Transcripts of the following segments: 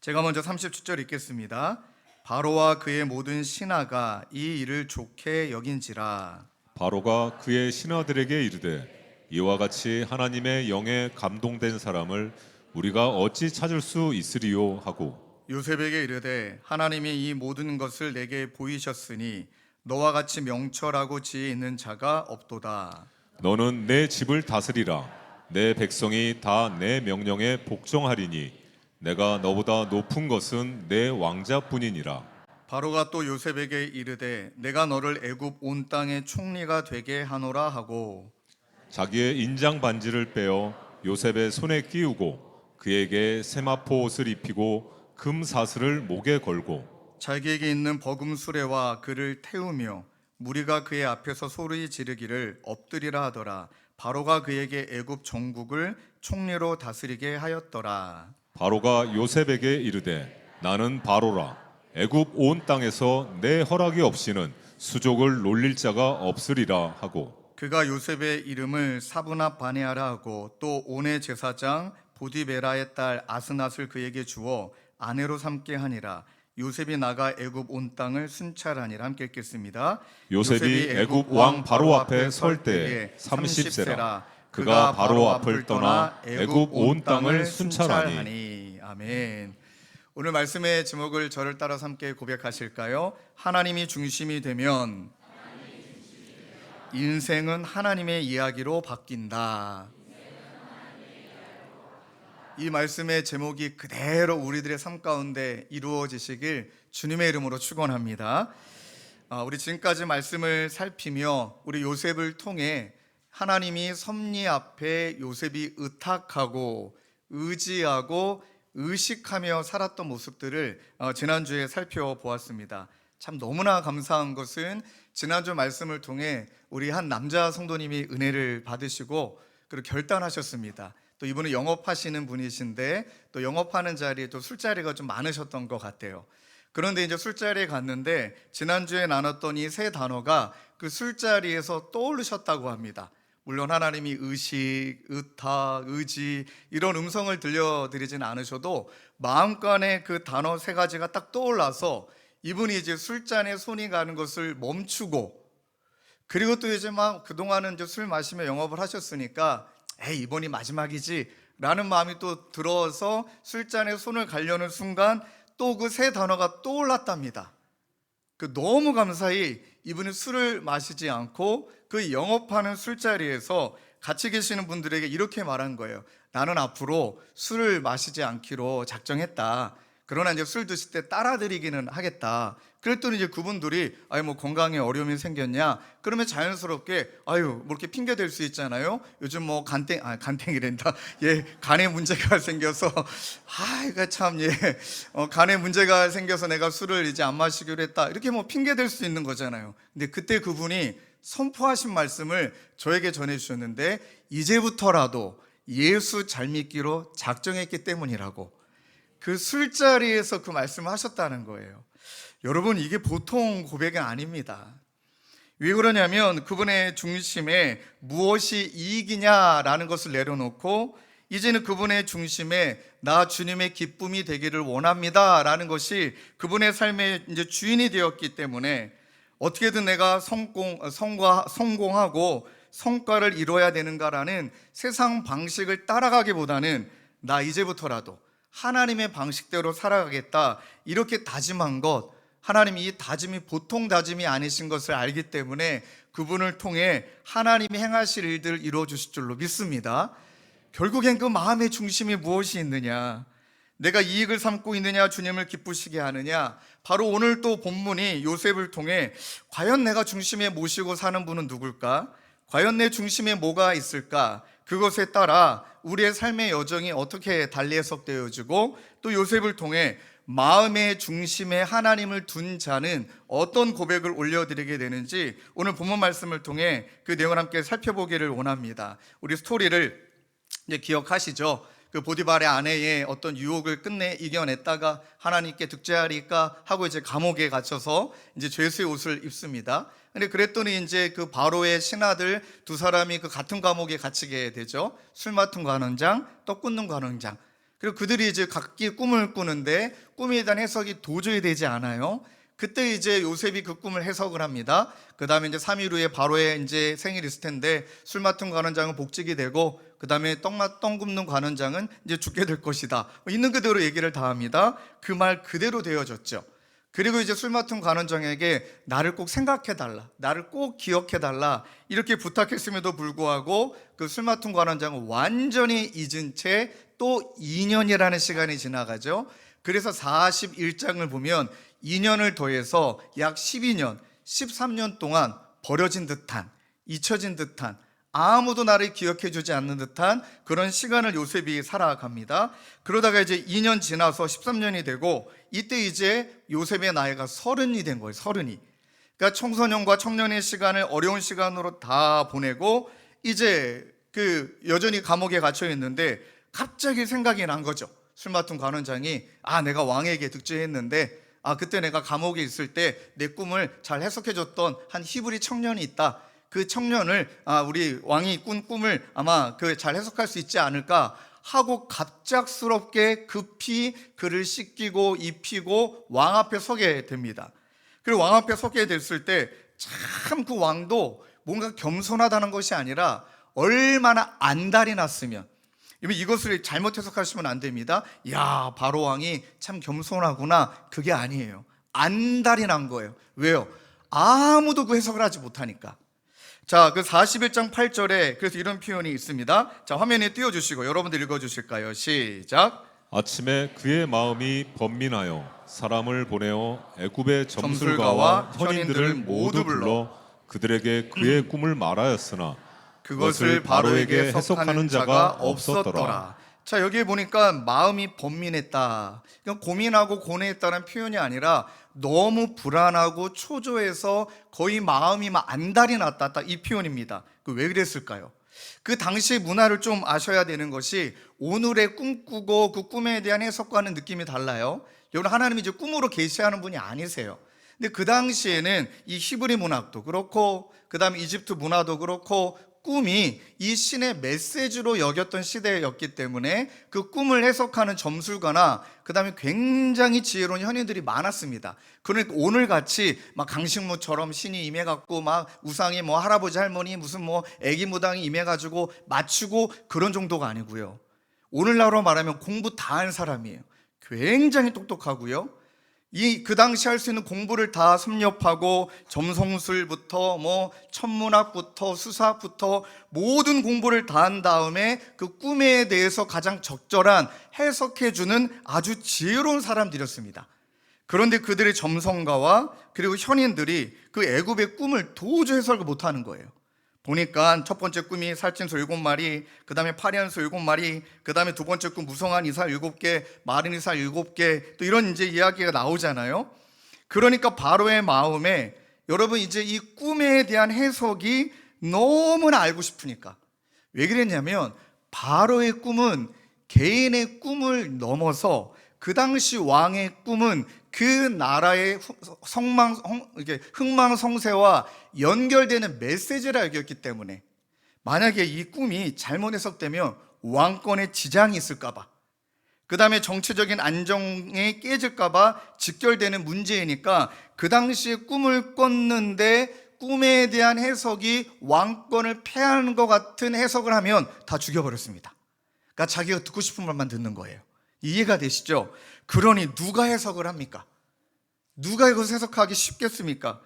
제가 먼저 37절 읽겠습니다. 바로와 그의 모든 신하가 이 일을 좋게 여긴지라. 바로가 그의 신하들에게 이르되 이와 같이 하나님의 영에 감동된 사람을 우리가 어찌 찾을 수 있으리요 하고 요셉에게 이르되 하나님이 이 모든 것을 내게 보이셨으니 너와 같이 명철하고 지혜 있는 자가 없도다. 너는 내 집을 다스리라. 내 백성이 다 내 명령에 복종하리니 내가 너보다 높은 것은 내 왕자뿐이니라. 바로가 또 요셉에게 이르되 내가 너를 애굽 온 땅의 총리가 되게 하노라 하고 자기의 인장 반지를 빼어 요셉의 손에 끼우고 그에게 세마포 옷을 입히고 금 사슬을 목에 걸고 자기에게 있는 버금 수레와 그를 태우며 무리가 그의 앞에서 소리 지르기를 엎드리라 하더라. 바로가 그에게 애굽 전국을 총리로 다스리게 하였더라. 바로가 요셉에게 이르되 나는 바로라. 애굽 온 땅에서 내 허락이 없이는 수족을 놀릴 자가 없으리라 하고 그가 요셉의 이름을 사브납 바네아라 하고 또 온의 제사장 보디베라의 딸 아스낫을 그에게 주어 아내로 삼게 하니라. 요셉이 나가 애굽 온 땅을 순찰하니라. 함께 읽겠습니다. 요셉이 애굽 왕 바로 앞에 설 때에 30세라. 그가 바로 앞을 떠나 애굽 온 땅을 순찰하니. 아멘. 오늘 말씀의 제목을 저를 따라 함께 고백하실까요? 하나님이 중심이 되면 인생은 하나님의 이야기로 바뀐다. 이 말씀의 제목이 그대로 우리들의 삶 가운데 이루어지시길 주님의 이름으로 축원합니다. 우리 지금까지 말씀을 살피며 우리 요셉을 통해 하나님이 섭리 앞에 요셉이 의탁하고 의지하고 의식하며 살았던 모습들을 지난주에 살펴보았습니다. 참 너무나 감사한 것은 지난주 말씀을 통해 우리 한 남자 성도님이 은혜를 받으시고 그리고 결단하셨습니다. 또 이분은 영업하시는 분이신데 또 영업하는 자리에 또 술자리가 좀 많으셨던 것 같아요. 그런데 이제 술자리에 갔는데 지난주에 나눴던 이 세 단어가 그 술자리에서 떠오르셨다고 합니다. 물론 하나님이 의식, 의탁, 의지 이런 음성을 들려드리진 않으셔도 마음간에 그 단어 세 가지가 딱 떠올라서 이분이 이제 술잔에 손이 가는 것을 멈추고 그리고 또 이제 막 그동안은 이제 술 마시며 영업을 하셨으니까 에이 이번이 마지막이지 라는 마음이 또 들어서 술잔에 손을 가려는 순간 또 그 세 단어가 떠올랐답니다. 그 너무 감사히 이분이 술을 마시지 않고 그 영업하는 술자리에서 같이 계시는 분들에게 이렇게 말한 거예요. 나는 앞으로 술을 마시지 않기로 작정했다. 그러나 이제 술 드실 때 따라드리기는 하겠다. 그랬더니 이제 그분들이 뭐 건강에 어려움이 생겼냐? 그러면 자연스럽게 뭐 이렇게 핑계 댈 수 있잖아요. 요즘 뭐 간땡이란다. 간에 문제가 생겨서 이거 참 간에 문제가 생겨서 내가 술을 이제 안 마시기로 했다. 이렇게 뭐 핑계 댈 수 있는 거잖아요. 근데 그때 그분이 선포하신 말씀을 저에게 전해 주셨는데 이제부터라도 예수 잘 믿기로 작정했기 때문이라고. 그 술자리에서 그 말씀을 하셨다는 거예요. 여러분 이게 보통 고백이 아닙니다. 왜 그러냐면 그분의 중심에 무엇이 이익이냐라는 것을 내려놓고 이제는 그분의 중심에 나 주님의 기쁨이 되기를 원합니다라는 것이 그분의 삶의 이제 주인이 되었기 때문에 어떻게든 내가 성공하고 성과를 이뤄야 되는가라는 세상 방식을 따라가기보다는 나 이제부터라도 하나님의 방식대로 살아가겠다 이렇게 다짐한 것, 하나님이 이 다짐이 보통 다짐이 아니신 것을 알기 때문에 그분을 통해 하나님이 행하실 일들을 이루어 주실 줄로 믿습니다. 결국엔 그 마음의 중심이 무엇이 있느냐, 내가 이익을 삼고 있느냐, 주님을 기쁘시게 하느냐. 바로 오늘 또 본문이 요셉을 통해 과연 내가 중심에 모시고 사는 분은 누굴까? 과연 내 중심에 뭐가 있을까? 그것에 따라 우리의 삶의 여정이 어떻게 달리 해석되어지고 또 요셉을 통해 마음의 중심에 하나님을 둔 자는 어떤 고백을 올려드리게 되는지 오늘 본문 말씀을 통해 그 내용을 함께 살펴보기를 원합니다. 우리 스토리를 이제 기억하시죠? 그 보디발의 아내의 어떤 유혹을 끝내 이겨냈다가 하나님께 득죄하리까 하고 이제 감옥에 갇혀서 이제 죄수의 옷을 입습니다. 근데 그랬더니 이제 그 바로의 신하들 두 사람이 그 같은 감옥에 갇히게 되죠. 술 맡은 관원장, 떡 굽는 관원장. 그리고 그들이 이제 각기 꿈을 꾸는데 꿈에 대한 해석이 도저히 되지 않아요. 그때 이제 요셉이 그 꿈을 해석을 합니다. 그 다음에 이제 3일 후에 바로의 이제 생일이 있을 텐데 술 맡은 관원장은 복직이 되고 그 다음에 떡 굽는 관원장은 이제 죽게 될 것이다. 있는 그대로 얘기를 다 합니다. 그 말 그대로 되어졌죠. 그리고 이제 술 맡은 관원장에게 나를 꼭 생각해달라, 나를 꼭 기억해달라 이렇게 부탁했음에도 불구하고 그 술 맡은 관원장은 완전히 잊은 채 또 2년이라는 시간이 지나가죠. 그래서 41장을 보면 2년을 더해서 약 12년, 13년 동안 버려진 듯한, 잊혀진 듯한, 아무도 나를 기억해 주지 않는 듯한 그런 시간을 요셉이 살아갑니다. 그러다가 이제 2년 지나서 13년이 되고 이때 이제 요셉의 나이가 30이 된 거예요. 30이. 그러니까 청소년과 청년의 시간을 어려운 시간으로 다 보내고 이제 그 여전히 감옥에 갇혀 있는데 갑자기 생각이 난 거죠. 술 맡은 관원장이 내가 왕에게 득죄했는데 그때 내가 감옥에 있을 때 내 꿈을 잘 해석해 줬던 한 히브리 청년이 있다. 그 청년을 우리 왕이 꾼 꿈을 아마 그 잘 해석할 수 있지 않을까 하고 갑작스럽게 급히 그를 씻기고 입히고 왕 앞에 서게 됩니다. 그리고 왕 앞에 서게 됐을 때 참 그 왕도 뭔가 겸손하다는 것이 아니라 얼마나 안달이 났으면, 이것을 잘못 해석하시면 안 됩니다. 야, 바로 왕이 참 겸손하구나. 그게 아니에요. 안달이 난 거예요. 왜요? 아무도 그 해석을 하지 못하니까. 자, 그 41장 8절에 그래서 이런 표현이 있습니다. 자, 화면에 띄워주시고 여러분들 읽어주실까요? 시작. 아침에 그의 마음이 번민하여 사람을 보내어 애굽의 점술가와 점술가와 현인들을 현인들을 모두 모두 불러 그들에게 그의 꿈을 말하였으나 그것을 바로에게 해석하는 자가 없었더라. 자, 여기에 보니까 마음이 번민했다. 그러니까 고민하고 고뇌했다는 표현이 아니라 너무 불안하고 초조해서 거의 마음이 막 안달이 났다. 딱 이 표현입니다. 왜 그랬을까요? 그 당시 문화를 좀 아셔야 되는 것이 오늘의 꿈꾸고 그 꿈에 대한 해석과는 느낌이 달라요. 여러분, 하나님이 이제 꿈으로 계시하는 분이 아니세요. 근데 그 당시에는 이 히브리 문학도 그렇고 그 다음에 이집트 문화도 그렇고 꿈이 이 신의 메시지로 여겼던 시대였기 때문에 그 꿈을 해석하는 점술가나 그 다음에 굉장히 지혜로운 현인들이 많았습니다. 그러니까 오늘같이 막 강식무처럼 신이 임해갖고 막 우상이 뭐 할아버지 할머니 무슨 뭐 애기 무당이 임해가지고 맞추고 그런 정도가 아니고요. 오늘날로 말하면 공부 다 한 사람이에요. 굉장히 똑똑하고요. 그 당시 할 수 있는 공부를 다 섭렵하고 점성술부터 뭐 천문학부터 수사학부터 모든 공부를 다 한 다음에 그 꿈에 대해서 가장 적절한 해석해주는 아주 지혜로운 사람들이었습니다. 그런데 그들의 점성가와 그리고 현인들이 그 애굽의 꿈을 도저히 해석을 못하는 거예요. 보니까 첫 번째 꿈이 살찐 소 7마리, 그 다음에 파리한 소 7마리, 그 다음에 두 번째 꿈 무성한 이삭 7개, 마른 이삭 7개, 또 이런 이제 이야기가 나오잖아요. 그러니까 바로의 마음에 여러분 이제 이 꿈에 대한 해석이 너무나 알고 싶으니까. 왜 그랬냐면 바로의 꿈은 개인의 꿈을 넘어서 그 당시 왕의 꿈은 그 나라의 흥망성쇠와 연결되는 메시지라 여겼기 때문에 만약에 이 꿈이 잘못 해석되면 왕권에 지장이 있을까봐, 그 다음에 정치적인 안정이 깨질까봐 직결되는 문제이니까 그 당시에 꿈을 꿨는데 꿈에 대한 해석이 왕권을 폐하는 것 같은 해석을 하면 다 죽여버렸습니다. 그러니까 자기가 듣고 싶은 말만 듣는 거예요. 이해가 되시죠? 그러니 누가 해석을 합니까? 누가 이것을 해석하기 쉽겠습니까?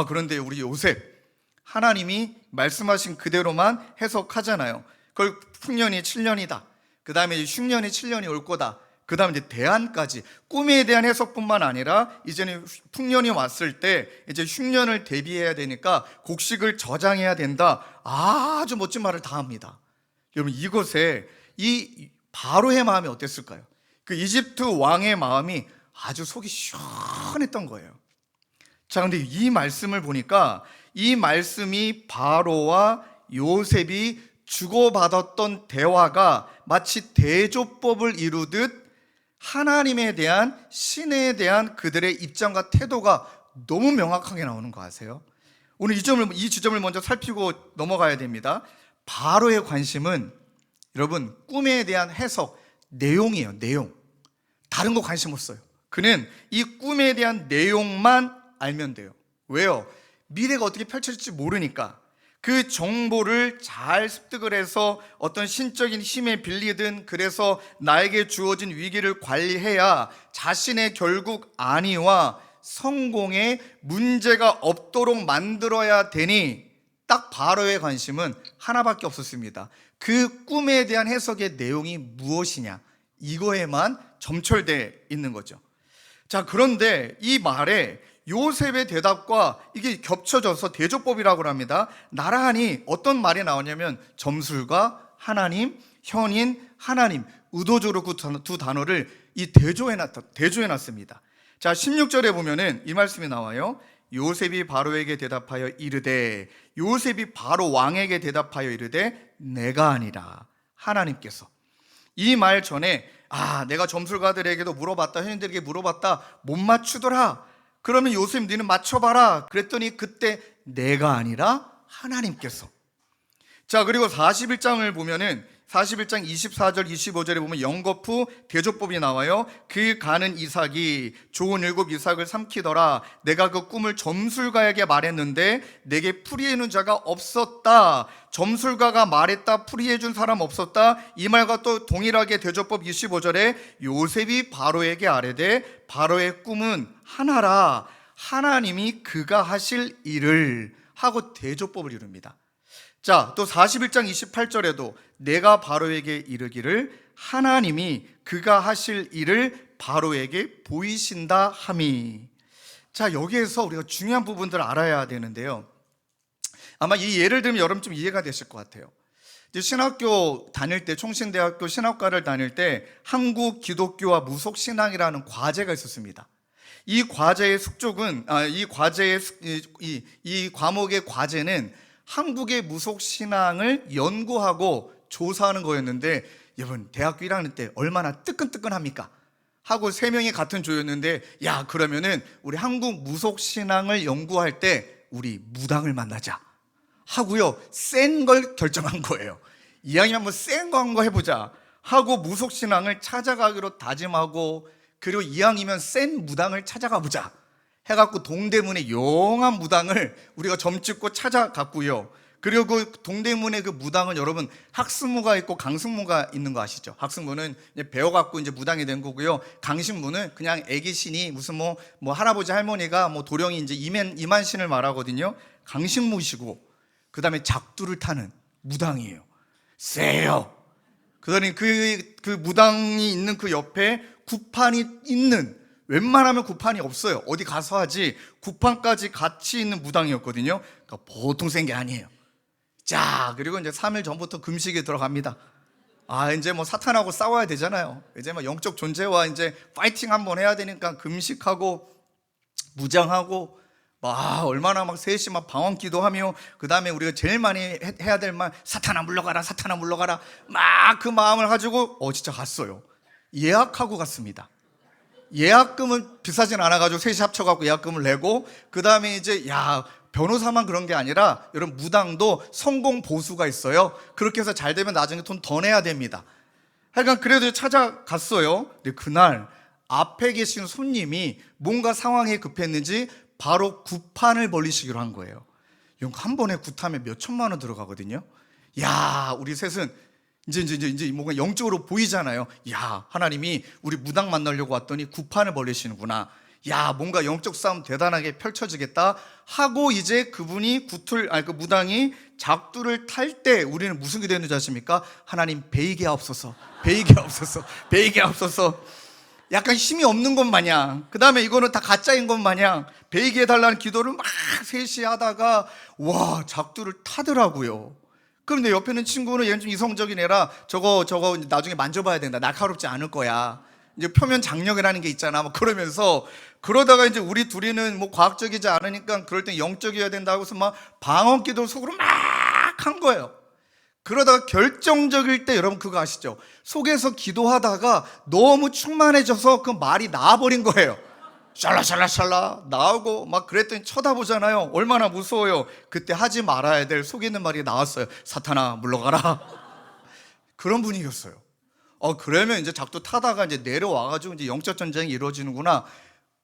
그런데 우리 요셉, 하나님이 말씀하신 그대로만 해석하잖아요. 그걸 풍년이 7년이다. 그 다음에 흉년이 7년이 올 거다. 그 다음에 이제 대안까지 꿈에 대한 해석뿐만 아니라 이제는 풍년이 왔을 때 이제 흉년을 대비해야 되니까 곡식을 저장해야 된다. 아주 멋진 말을 다 합니다. 여러분, 이곳에 이 바로의 마음이 어땠을까요? 그 이집트 왕의 마음이 아주 속이 시원했던 거예요. 자, 근데 이 말씀을 보니까 이 말씀이 바로와 요셉이 주고받았던 대화가 마치 대조법을 이루듯 하나님에 대한, 신에 대한 그들의 입장과 태도가 너무 명확하게 나오는 거 아세요? 오늘 이 지점을 먼저 살피고 넘어가야 됩니다. 바로의 관심은 여러분 꿈에 대한 해석, 내용이에요. 내용. 다른 거 관심 없어요. 그는 이 꿈에 대한 내용만 알면 돼요. 왜요? 미래가 어떻게 펼쳐질지 모르니까. 그 정보를 잘 습득을 해서 어떤 신적인 힘에 빌리든, 그래서 나에게 주어진 위기를 관리해야 자신의 결국 안위와 성공에 문제가 없도록 만들어야 되니, 딱 바로의 관심은 하나밖에 없었습니다. 그 꿈에 대한 해석의 내용이 무엇이냐, 이거에만 점철되어 있는 거죠. 자, 그런데 이 말에 요셉의 대답과 이게 겹쳐져서 대조법이라고 합니다. 나란히 어떤 말이 나오냐면 점술과 하나님, 현인, 하나님, 의도적으로 그 두 단어를 대조해 놨습니다. 자, 16절에 보면은 이 말씀이 나와요. 요셉이 바로에게 대답하여 이르되, 요셉이 바로 왕에게 대답하여 이르되 내가 아니라 하나님께서. 이 말 전에 내가 점술가들에게도 물어봤다, 현인들에게 물어봤다, 못 맞추더라. 그러면 요셉 너는 맞춰봐라. 그랬더니 그때 내가 아니라 하나님께서. 자, 그리고 41장을 보면은 41장 24절 25절에 보면 영거푸 대조법이 나와요. 그 가는 이삭이 좋은 7 이삭을 삼키더라. 내가 그 꿈을 점술가에게 말했는데 내게 풀이해 준 자가 없었다. 점술가가 말했다, 풀이해 준 사람 없었다. 이 말과 또 동일하게 대조법 25절에 요셉이 바로에게 아뢰되 바로의 꿈은 하나라. 하나님이 그가 하실 일을 하고 대조법을 이룹니다. 자, 또 41장 28절에도 내가 바로에게 이르기를 하나님이 그가 하실 일을 바로에게 보이신다 함이. 자, 여기에서 우리가 중요한 부분들을 알아야 되는데요. 아마 이 예를 들면 여러분 좀 이해가 되실 것 같아요. 이제 신학교 다닐 때, 총신대학교 신학과를 다닐 때 한국 기독교와 무속신앙이라는 과제가 있었습니다. 이 과제의 숙적은 이 과목의 과제는 한국의 무속신앙을 연구하고 조사하는 거였는데, 여러분 대학교 1학년 때 얼마나 뜨끈뜨끈합니까? 하고 3명이 같은 조였는데, 야, 그러면은 우리 한국 무속신앙을 연구할 때 우리 무당을 만나자 하고요, 센 걸 결정한 거예요. 이왕이면 한번 센 거 한 거 해보자 하고 무속신앙을 찾아가기로 다짐하고, 그리고 이왕이면 센 무당을 찾아가 보자 해갖고 동대문의 용한 무당을 우리가 점찍고 찾아갔고요. 그리고 그 동대문의 그 무당은 여러분 학승무가 있고 강승무가 있는 거 아시죠? 학승무는 이제 배워갖고 이제 무당이 된 거고요. 강신무는 그냥 애기신이 무슨 뭐 할아버지 할머니가 뭐 도령이 이제 이만신을 말하거든요. 강신무시고, 그 다음에 작두를 타는 무당이에요. 세요. 그다음에 그 무당이 있는 그 옆에 구판이 있는, 웬만하면 구판이 없어요. 어디 가서 하지 구판까지 같이 있는 무당이었거든요. 그러니까 보통 센 게 아니에요. 자, 그리고 이제 3일 전부터 금식에 들어갑니다. 이제 뭐 사탄하고 싸워야 되잖아요. 이제 뭐 영적 존재와 이제 파이팅 한번 해야 되니까 금식하고 무장하고 얼마나 막 3시 막 방언 기도하며, 그 다음에 우리가 제일 많이 해야 될 말, 사탄아 물러가라, 사탄아 물러가라, 막 그 마음을 가지고 진짜 갔어요. 예약하고 갔습니다. 예약금은 비싸진 않아가지고 3시 합쳐갖고 예약금을 내고, 그 다음에 이제 변호사만 그런 게 아니라 여러분 무당도 성공 보수가 있어요. 그렇게 해서 잘 되면 나중에 돈 더 내야 됩니다. 하여간 그래도 찾아갔어요. 근데 그날 앞에 계신 손님이 뭔가 상황이 급했는지 바로 구판을 벌리시기로 한 거예요. 한 번에 굿하면 몇 천만 원 들어가거든요. 우리 셋은 이제 뭔가 영적으로 보이잖아요. 하나님이 우리 무당 만나려고 왔더니 구판을 벌리시는구나. 뭔가 영적 싸움 대단하게 펼쳐지겠다 하고, 이제 그분이 그 무당이 작두를 탈 때 우리는 무슨 기도 했는지 아십니까? 하나님 베이게 하옵소서, 베이게 하옵소서, 베이게 하옵소서. 약간 힘이 없는 것 마냥, 그 다음에 이거는 다 가짜인 것 마냥 베이게 해달라는 기도를 막 3시 하다가 작두를 타더라고요. 그런데 옆에 있는 친구는 얘는 좀 이성적인 애라 저거 나중에 만져봐야 된다, 날카롭지 않을 거야, 이제 표면 장력이라는 게 있잖아, 그러면서 그러다가 이제 우리 둘이는 뭐 과학적이지 않으니까 그럴 땐 영적이어야 된다고 해서 막 방언 기도를 속으로 막 한 거예요. 그러다가 결정적일 때 여러분 그거 아시죠? 속에서 기도하다가 너무 충만해져서 그 말이 나와버린 거예요. 샬라샬라샬라 나오고 막 그랬더니 쳐다보잖아요. 얼마나 무서워요. 그때 하지 말아야 될 속에 있는 말이 나왔어요. 사탄아 물러가라. 그런 분위기였어요. 그러면 이제 작두 타다가 이제 내려와가지고 이제 영적 전쟁이 이루어지는구나.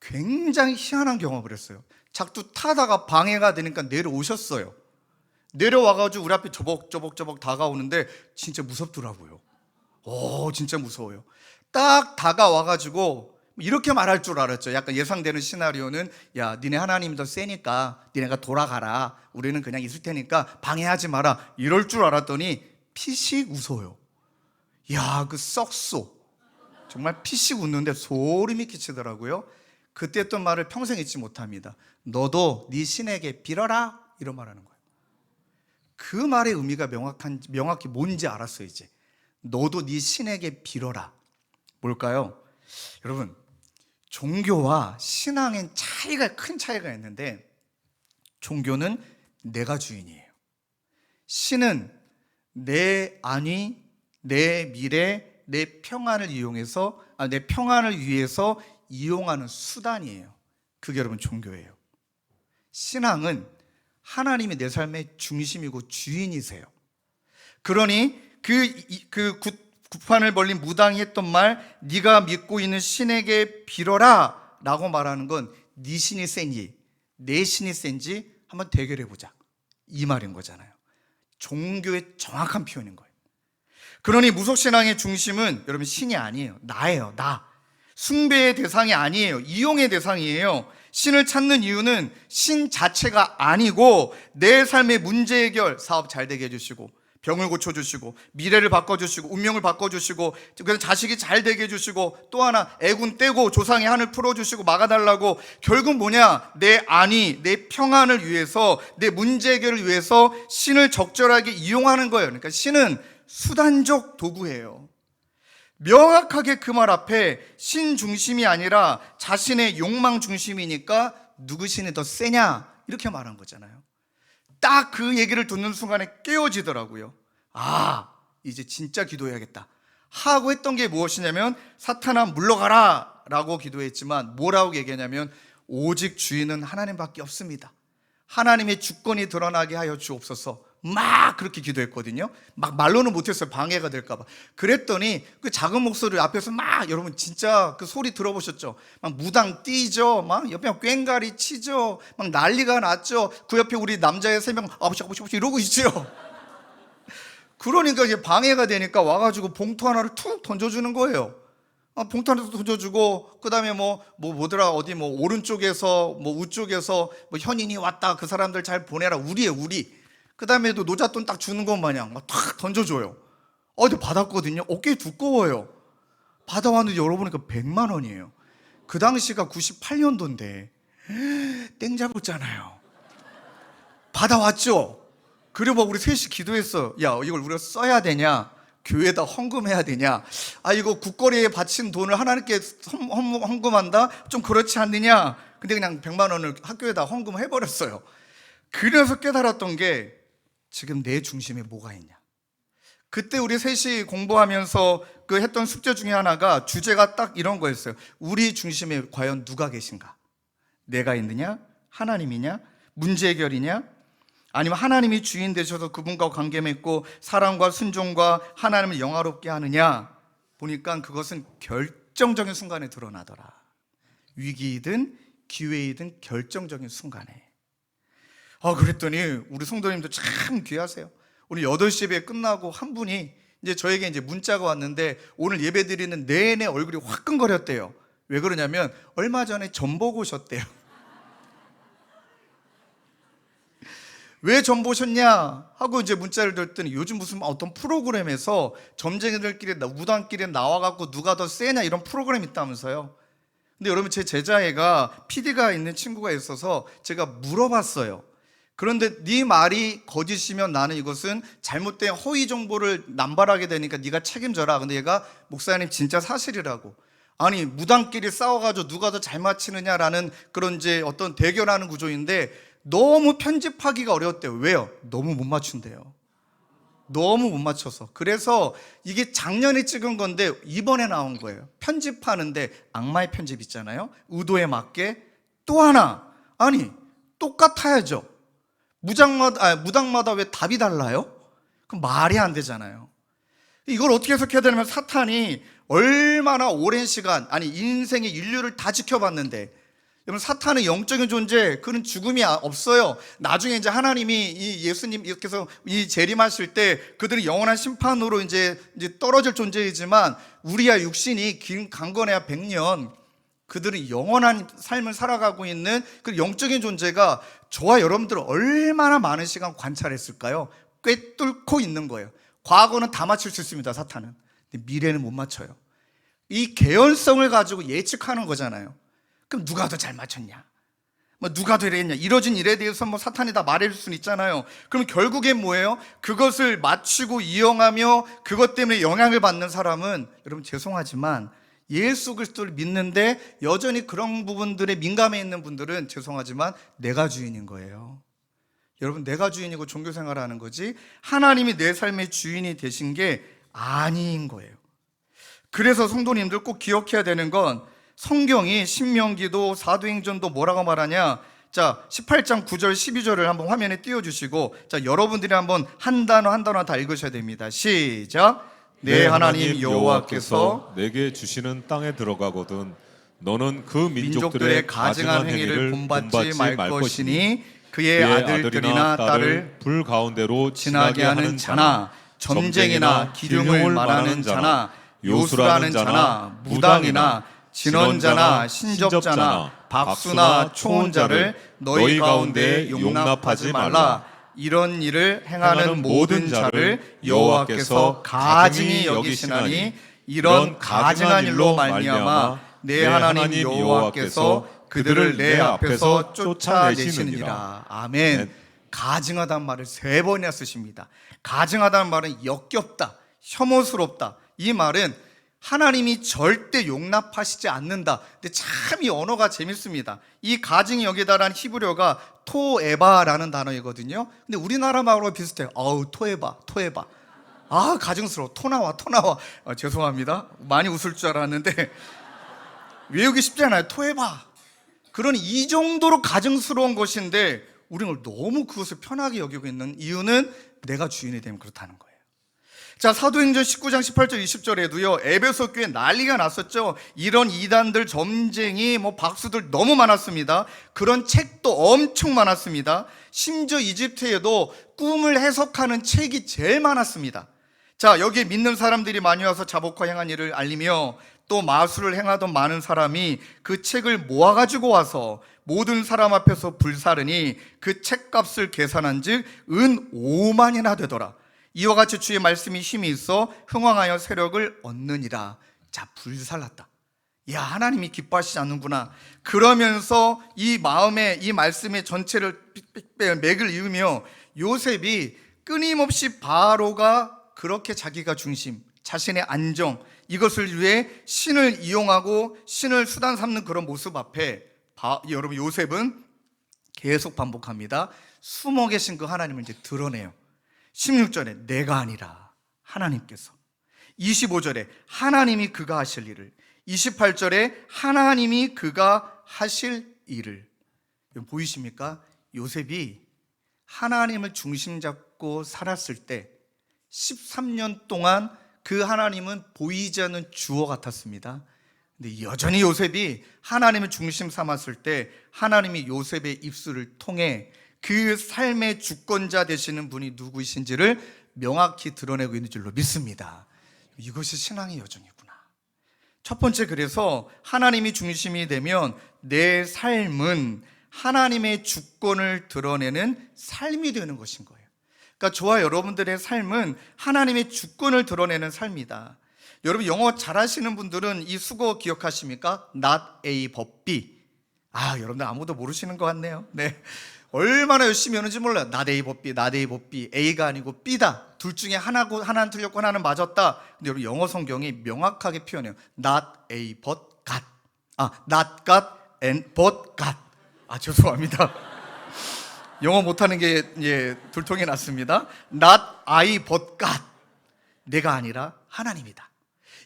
굉장히 희한한 경험을 했어요. 작두 타다가 방해가 되니까 내려오셨어요. 내려와가지고 우리 앞에 저벅저벅 다가오는데 진짜 무섭더라고요. 진짜 무서워요. 딱 다가와가지고 이렇게 말할 줄 알았죠. 약간 예상되는 시나리오는, 야, 니네 하나님이 더 세니까 니네가 돌아가라. 우리는 그냥 있을 테니까 방해하지 마라. 이럴 줄 알았더니 피식 웃어요. 야, 그 썩소. 정말 피식 웃는데 소름이 끼치더라고요. 그때 했던 말을 평생 잊지 못합니다. 너도 네 신에게 빌어라. 이런 말하는 거예요. 그 말의 의미가 명확히 뭔지 알았어요. 이제 너도 네 신에게 빌어라. 뭘까요? 여러분, 종교와 신앙엔 큰 차이가 있는데, 종교는 내가 주인이에요. 신은 내 안위, 내 미래, 내 평안을 위해서 이용하는 수단이에요. 그게 여러분 종교예요. 신앙은 하나님이 내 삶의 중심이고 주인이세요. 그러니 그 구판을 벌린 무당이 했던 말, 네가 믿고 있는 신에게 빌어라 라고 말하는 건 네 신이 센지 내 신이 센지 한번 대결해보자, 이 말인 거잖아요. 종교의 정확한 표현인 거예요. 그러니 무속신앙의 중심은 여러분 신이 아니에요. 나예요. 나. 숭배의 대상이 아니에요. 이용의 대상이에요. 신을 찾는 이유는 신 자체가 아니고 내 삶의 문제 해결, 사업 잘 되게 해주시고, 병을 고쳐주시고, 미래를 바꿔주시고, 운명을 바꿔주시고, 그래서 자식이 잘 되게 해주시고, 또 하나 애군 떼고 조상의 한을 풀어주시고 막아달라고, 결국 뭐냐, 내 안위, 내 평안을 위해서, 내 문제 해결을 위해서 신을 적절하게 이용하는 거예요. 그러니까 신은 수단적 도구예요. 명확하게 그 말 앞에 신 중심이 아니라 자신의 욕망 중심이니까 누구 신이 더 세냐, 이렇게 말한 거잖아요. 딱 그 얘기를 듣는 순간에 깨어지더라고요. 이제 진짜 기도해야겠다 하고 했던 게 무엇이냐면, 사탄아 물러가라 라고 기도했지만 뭐라고 얘기하냐면, 오직 주인은 하나님밖에 없습니다. 하나님의 주권이 드러나게 하여 주옵소서. 막 그렇게 기도했거든요. 막 말로는 못했어요. 방해가 될까봐. 그랬더니 그 작은 목소리 앞에서 막, 여러분 진짜 그 소리 들어보셨죠? 막 무당 뛰죠. 막 옆에 꽹가리 치죠. 막 난리가 났죠. 그 옆에 우리 남자애 3명 아버지 이러고 있죠. 그러니까 이제 방해가 되니까 와가지고 봉투 하나를 툭 던져주는 거예요. 봉투 하나 던져주고, 그 다음에 뭐더라, 어디 오른쪽에서 우쪽에서 현인이 왔다, 그 사람들 잘 보내라, 우리. 그 다음에도 노잣돈 딱 주는 것 마냥 막 탁 던져줘요. 근데 받았거든요. 어깨 두꺼워요. 받아왔는데 열어보니까 100만 원이에요. 그 당시가 98년도인데 땡 잡았잖아요. 받아왔죠. 그리고 우리 셋이 기도했어요. 야, 이걸 우리가 써야 되냐, 교회에다 헌금해야 되냐, 이거 국거리에 바친 돈을 하나님께 헌금한다? 좀 그렇지 않느냐. 근데 그냥 100만 원을 학교에다 헌금해버렸어요. 그래서 깨달았던 게, 지금 내 중심에 뭐가 있냐. 그때 우리 셋이 공부하면서 그 했던 숙제 중에 하나가, 주제가 딱 이런 거였어요. 우리 중심에 과연 누가 계신가? 내가 있느냐? 하나님이냐? 문제 해결이냐? 아니면 하나님이 주인 되셔서 그분과 관계 맺고 사랑과 순종과 하나님을 영화롭게 하느냐? 보니까 그것은 결정적인 순간에 드러나더라. 위기이든 기회이든 결정적인 순간에. 그랬더니 우리 성도님도 참 귀하세요. 오늘 8시 예배 끝나고 한 분이 이제 저에게 이제 문자가 왔는데, 오늘 예배 드리는 내내 얼굴이 화끈거렸대요. 왜 그러냐면 얼마 전에 점 보고 오셨대요. 왜 점 보셨냐 하고 이제 문자를 드렸더니, 요즘 무슨 어떤 프로그램에서 점쟁이들끼리, 무당끼리 나와갖고 누가 더 세냐 이런 프로그램이 있다면서요. 근데 여러분, 제 제자애가 PD가 있는 친구가 있어서 제가 물어봤어요. 그런데 네 말이 거짓이면 나는 이것은 잘못된 허위 정보를 남발하게 되니까 네가 책임져라. 근데 얘가, 목사님 진짜 사실이라고. 아니, 무당끼리 싸워가지고 누가 더 잘 맞히느냐라는 그런 이제 어떤 대결하는 구조인데, 너무 편집하기가 어려웠대요. 왜요? 너무 못 맞춘대요. 너무 못 맞춰서. 그래서 이게 작년에 찍은 건데 이번에 나온 거예요. 편집하는데 악마의 편집 있잖아요. 의도에 맞게. 또 하나, 똑같아야죠. 무당마다 왜 답이 달라요? 그럼 말이 안 되잖아요. 이걸 어떻게 해석해야 되냐면 사탄이 얼마나 오랜 시간, 아니 인생의 인류를 다 지켜봤는데, 여러분 사탄은 영적인 존재, 그는 죽음이 없어요. 나중에 이제 하나님이 이 예수님 이렇게 해서 이 재림하실 때 그들은 영원한 심판으로 이제 떨어질 존재이지만 우리야 육신이 긴 강건해야 100년, 그들은 영원한 삶을 살아가고 있는 그 영적인 존재가 저와 여러분들을 얼마나 많은 시간 관찰했을까요? 꿰뚫고 있는 거예요. 과거는 다 맞출 수 있습니다, 사탄은. 근데 미래는 못 맞춰요. 이 개연성을 가지고 예측하는 거잖아요. 그럼 누가 더 잘 맞췄냐? 뭐 누가 더 이랬냐? 이뤄진 일에 대해서 뭐 사탄이 다 말해줄 수는 있잖아요. 그럼 결국엔 뭐예요? 그것을 맞추고 이용하며 그것 때문에 영향을 받는 사람은, 여러분 죄송하지만 예수 그리스도를 믿는데 여전히 그런 부분들에 민감해 있는 분들은 죄송하지만 내가 주인인 거예요. 여러분, 내가 주인이고 종교생활을 하는 거지 하나님이 내 삶의 주인이 되신 게 아닌 거예요. 그래서 성도님들 꼭 기억해야 되는 건, 성경이 신명기도 사도행전도 뭐라고 말하냐? 자, 18장 9절 12절을 한번 화면에 띄워주시고, 자, 여러분들이 한번 한 단어 한 단어 다 읽으셔야 됩니다. 시작. 내 하나님 여호와께서 내게 주시는 땅에 들어가거든 너는 그 민족들의 가증한 행위를 본받지 말 것이니 그의 아들들이나 딸을 불 가운데로 지나게 하는 자나 점쟁이나 기름을 말하는 자나 요술하는 자나 무당이나 진언자나 신접자나 박수나 초혼자를 너희 가운데 용납하지 말라. 이런 일을 행하는 모든 자를 여호와께서 가증히 여기시나니 이런 가증한 일로 말미암아 내 하나님 여호와께서 그들을 내 앞에서 쫓아내시느니라. 아멘. 가증하다는 말을 3번이나 쓰십니다. 가증하다는 말은 역겹다, 혐오스럽다. 이 말은 하나님이 절대 용납하시지 않는다. 근데 참 이 언어가 재밌습니다. 이 가증이 여기다라는 히브리어가 토에바라는 단어이거든요. 근데 우리나라 말하고 비슷해요. 아우, 토에바. 아, 가증스러워. 토 나와. 죄송합니다. 많이 웃을 줄 알았는데 외우기 쉽지 않아요. 토에바. 그러니 이 정도로 가증스러운 것인데 우리는 너무 그것을 편하게 여기고 있는 이유는 내가 주인이 되면 그렇다는 거예요. 자, 사도행전 19장 18절 20절에도요 에베소 교회 난리가 났었죠. 이런 이단들, 점쟁이, 박수들 너무 많았습니다. 그런 책도 엄청 많았습니다. 심지어 이집트에도 꿈을 해석하는 책이 제일 많았습니다. 자, 여기에 믿는 사람들이 많이 와서 자복과 행한 일을 알리며 또 마술을 행하던 많은 사람이 그 책을 모아가지고 와서 모든 사람 앞에서 불사르니 그 책값을 계산한 즉 은 5만이나 되더라. 이와 같이 주의 말씀이 힘이 있어 흥왕하여 세력을 얻느니라. 자, 불살랐다. 야, 하나님이 기뻐하시지 않는구나. 그러면서 이 마음에 이 말씀의 전체를 맥을 이으며 요셉이 끊임없이 바로가 그렇게 자기가 중심, 자신의 안정, 이것을 위해 신을 이용하고 신을 수단 삼는 그런 모습 앞에 여러분 요셉은 계속 반복합니다. 숨어 계신 그 하나님을 이제 드러내요. 16절에 내가 아니라 하나님께서, 25절에 하나님이 그가 하실 일을, 28절에 하나님이 그가 하실 일을. 보이십니까? 요셉이 하나님을 중심 잡고 살았을 때 13년 동안 그 하나님은 보이지 않는 주어 같았습니다. 근데 여전히 요셉이 하나님을 중심 삼았을 때 하나님이 요셉의 입술을 통해 그 삶의 주권자 되시는 분이 누구이신지를 명확히 드러내고 있는 줄로 믿습니다. 이것이 신앙의 여정이구나. 첫 번째, 그래서 하나님이 중심이 되면 내 삶은 하나님의 주권을 드러내는 삶이 되는 것인 거예요. 그러니까 저와 여러분들의 삶은 하나님의 주권을 드러내는 삶이다. 여러분 영어 잘하시는 분들은 이 수거 기억하십니까? Not A but B. 여러분들 아무도 모르시는 것 같네요. 네. 얼마나 열심히 하는지 몰라요. Not A but B, Not A but B. A가 아니고 B다. 둘 중에 하나는 틀렸고 하나는 맞았다. 근데 여러분 영어 성경이 명확하게 표현해요. Not A but God. Not God and but God. 죄송합니다. 영어 못하는 게 둘통이 났습니다. Not I but God. 내가 아니라 하나님이다.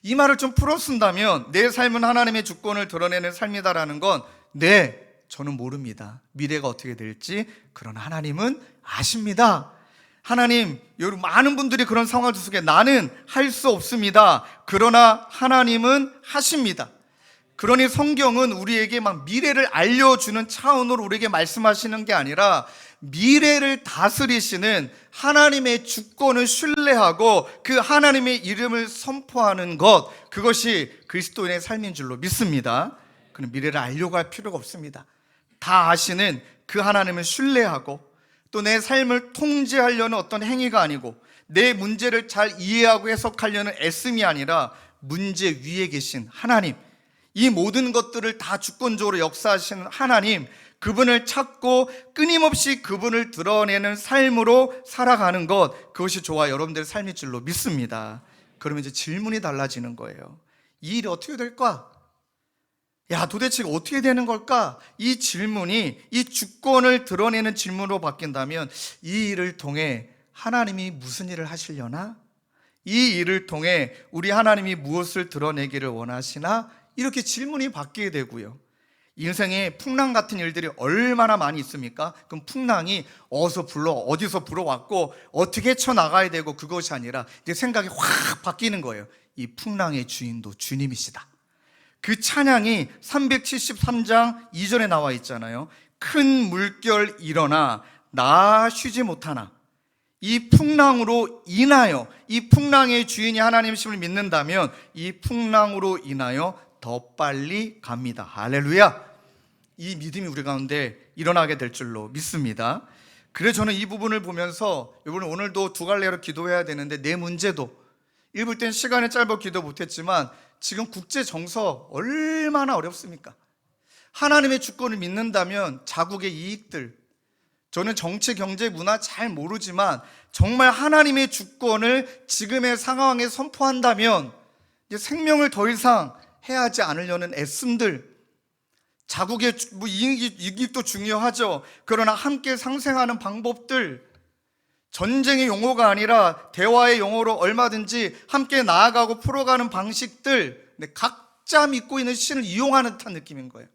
이 말을 좀 풀어 쓴다면 내 삶은 하나님의 주권을 드러내는 삶이다라는 건 저는 모릅니다. 미래가 어떻게 될지. 그러나 하나님은 아십니다. 하나님, 여러분 많은 분들이 그런 상황 속에 나는 할 수 없습니다. 그러나 하나님은 하십니다. 그러니 성경은 우리에게 막 미래를 알려주는 차원으로 우리에게 말씀하시는 게 아니라 미래를 다스리시는 하나님의 주권을 신뢰하고 그 하나님의 이름을 선포하는 것, 그것이 그리스도인의 삶인 줄로 믿습니다. 그는 미래를 알려고 할 필요가 없습니다. 다 아시는 그 하나님을 신뢰하고 또 내 삶을 통제하려는 어떤 행위가 아니고 내 문제를 잘 이해하고 해석하려는 애씀이 아니라 문제 위에 계신 하나님, 이 모든 것들을 다 주권적으로 역사하시는 하나님, 그분을 찾고 끊임없이 그분을 드러내는 삶으로 살아가는 것, 그것이 저와 여러분들의 삶일 줄로 믿습니다. 그러면 이제 질문이 달라지는 거예요. 이 일이 어떻게 될까? 야, 도대체 어떻게 되는 걸까? 이 질문이 이 주권을 드러내는 질문으로 바뀐다면 이 일을 통해 하나님이 무슨 일을 하시려나? 이 일을 통해 우리 하나님이 무엇을 드러내기를 원하시나? 이렇게 질문이 바뀌게 되고요. 인생에 풍랑 같은 일들이 얼마나 많이 있습니까? 그럼 풍랑이 어디서 불어왔고 어떻게 쳐나가야 되고 그것이 아니라 이제 생각이 확 바뀌는 거예요. 이 풍랑의 주인도 주님이시다. 그 찬양이 373장 2절에 나와 있잖아요. 큰 물결 일어나 나 쉬지 못하나. 이 풍랑으로 인하여, 이 풍랑의 주인이 하나님이심을 믿는다면 이 풍랑으로 인하여 더 빨리 갑니다. 할렐루야. 이 믿음이 우리 가운데 일어나게 될 줄로 믿습니다. 그래서 저는 이 부분을 보면서 여러분 오늘도 두 갈래로 기도해야 되는데 내 문제도 읽을 땐 시간이 짧아 기도 못했지만 지금 국제 정서 얼마나 어렵습니까? 하나님의 주권을 믿는다면 자국의 이익들, 저는 정치, 경제, 문화 잘 모르지만 정말 하나님의 주권을 지금의 상황에 선포한다면 이제 생명을 더 이상 해하지 않으려는 애씀들, 자국의 이익도 중요하죠. 그러나 함께 상생하는 방법들, 전쟁의 용어가 아니라 대화의 용어로 얼마든지 함께 나아가고 풀어가는 방식들, 각자 믿고 있는 신을 이용하는 듯한 느낌인 거예요.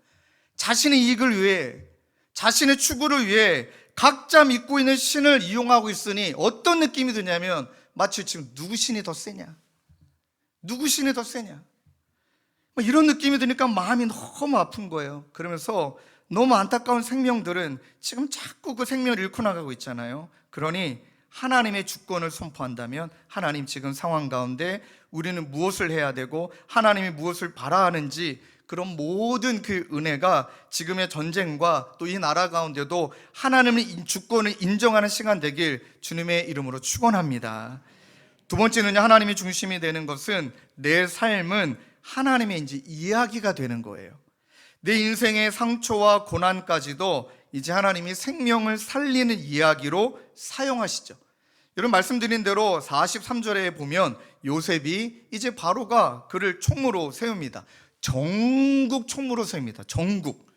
자신의 이익을 위해, 자신의 추구를 위해 각자 믿고 있는 신을 이용하고 있으니 어떤 느낌이 드냐면 마치 지금 누구 신이 더 세냐, 누구 신이 더 세냐, 이런 느낌이 드니까 마음이 너무 아픈 거예요. 그러면서 너무 안타까운 생명들은 지금 자꾸 그 생명을 잃고 나가고 있잖아요. 그러니 하나님의 주권을 선포한다면 하나님 지금 상황 가운데 우리는 무엇을 해야 되고 하나님이 무엇을 바라하는지, 그런 모든 그 은혜가 지금의 전쟁과 또 이 나라 가운데도 하나님의 주권을 인정하는 시간 되길 주님의 이름으로 축원합니다. 두 번째는 하나님이 중심이 되는 것은 내 삶은 하나님의 이제 이야기가 되는 거예요. 내 인생의 상처와 고난까지도 이제 하나님이 생명을 살리는 이야기로 사용하시죠. 여러분 말씀드린 대로 43절에 보면 요셉이 이제 바로가 그를 총무로 세웁니다. 전국 총무로 세웁니다. 전국.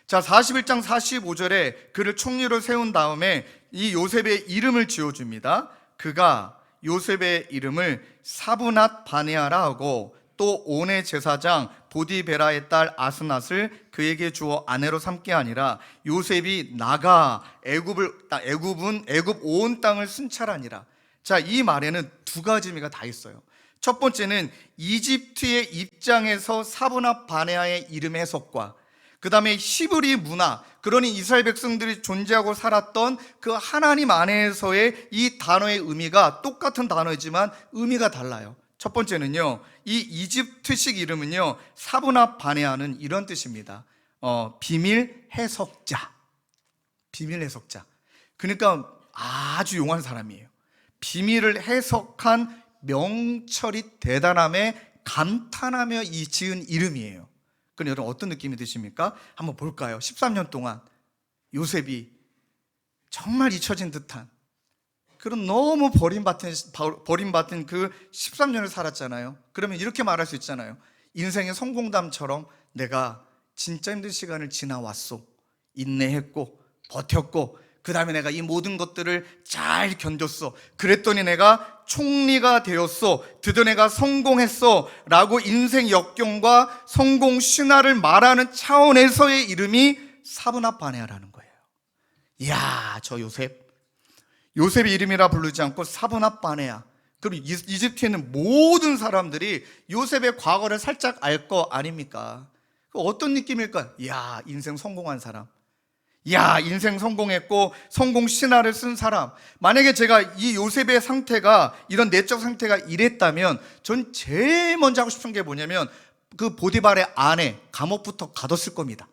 자, 41장 45절에 그를 총리로 세운 다음에 이 요셉의 이름을 지어줍니다. 그가 요셉의 이름을 사브낫 바네아라 하고 또 온의 제사장 보디베라의 딸 아스낫을 그에게 주어 아내로 삼게 아니라 요셉이 나가 애굽 온 땅을 순찰하니라. 자, 이 말에는 두 가지 의미가 다 있어요. 첫 번째는 이집트의 입장에서 사브낫 바네아의 이름 해석과 그 다음에 히브리 문화, 그러니 이스라엘 백성들이 존재하고 살았던 그 하나님 안에서의 이 단어의 의미가 똑같은 단어이지만 의미가 달라요. 첫 번째는요, 이 이집트식 이름은요, 사브낫 바네아는 이런 뜻입니다. 비밀 해석자. 비밀 해석자. 그러니까 아주 용한 사람이에요. 비밀을 해석한 명철이 대단함에 감탄하며 이 지은 이름이에요. 그럼 여러분 어떤 느낌이 드십니까? 한번 볼까요? 13년 동안 요셉이 정말 잊혀진 듯한 그런 너무 버림받은 그 13년을 살았잖아요. 그러면 이렇게 말할 수 있잖아요. 인생의 성공담처럼 내가 진짜 힘든 시간을 지나왔소. 인내했고 버텼고 그 다음에 내가 이 모든 것들을 잘 견뎠어. 그랬더니 내가 총리가 되었어. 드디어 내가 성공했어. 라고 인생 역경과 성공 신화를 말하는 차원에서의 이름이 사브낫 바네아라는 거예요. 이야, 저 요셉의 이름이라 부르지 않고 사브낫 바네아. 그럼 이집트에 있는 모든 사람들이 요셉의 과거를 살짝 알 거 아닙니까? 어떤 느낌일까? 야, 인생 성공한 사람. 야, 인생 성공했고 성공 신화를 쓴 사람. 만약에 제가 이 요셉의 상태가, 이런 내적 상태가 이랬다면 전 제일 먼저 하고 싶은 게 뭐냐면 그 보디발의 아내 감옥부터 가뒀을 겁니다.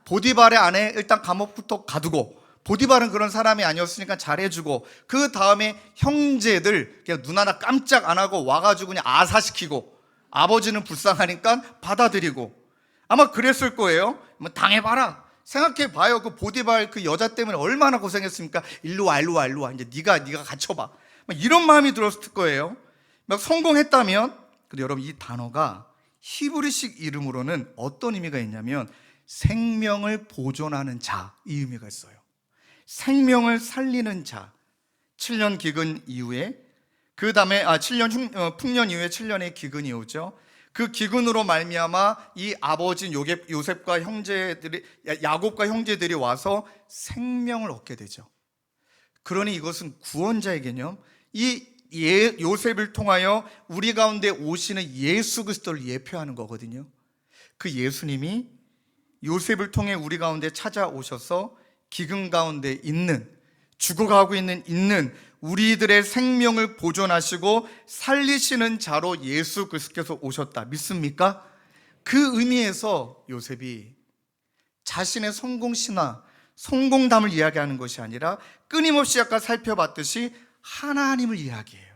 보디발의 아내 일단 감옥부터 가두고, 보디발은 그런 사람이 아니었으니까 잘해주고, 그 다음에 형제들 그냥 눈 하나 깜짝 안 하고 와가지고 그냥 아사시키고, 아버지는 불쌍하니까 받아들이고, 아마 그랬을 거예요. 뭐 당해봐라. 생각해봐요. 그 보디발 그 여자 때문에 얼마나 고생했습니까? 일로 와, 일로 와, 일로 와. 이제 네가 갇혀봐. 막 이런 마음이 들었을 거예요. 막 성공했다면. 근데 여러분, 이 단어가 히브리식 이름으로는 어떤 의미가 있냐면 생명을 보존하는 자, 이 의미가 있어요. 생명을 살리는 자. 7년 기근 이후에, 그 다음에 7년 풍년 이후에 7년의 기근이 오죠. 그 기근으로 말미암아 이 아버지 요셉과 형제들이, 야곱과 형제들이 와서 생명을 얻게 되죠. 그러니 이것은 구원자의 개념, 이 요셉을 통하여 우리 가운데 오시는 예수 그리스도를 예표하는 거거든요. 그 예수님이 요셉을 통해 우리 가운데 찾아오셔서 기근 가운데 있는, 죽어가고 있는 우리들의 생명을 보존하시고 살리시는 자로 예수 그리스도께서 오셨다. 믿습니까? 그 의미에서 요셉이 자신의 성공 신화, 성공담을 이야기하는 것이 아니라 끊임없이 아까 살펴봤듯이 하나님을 이야기해요.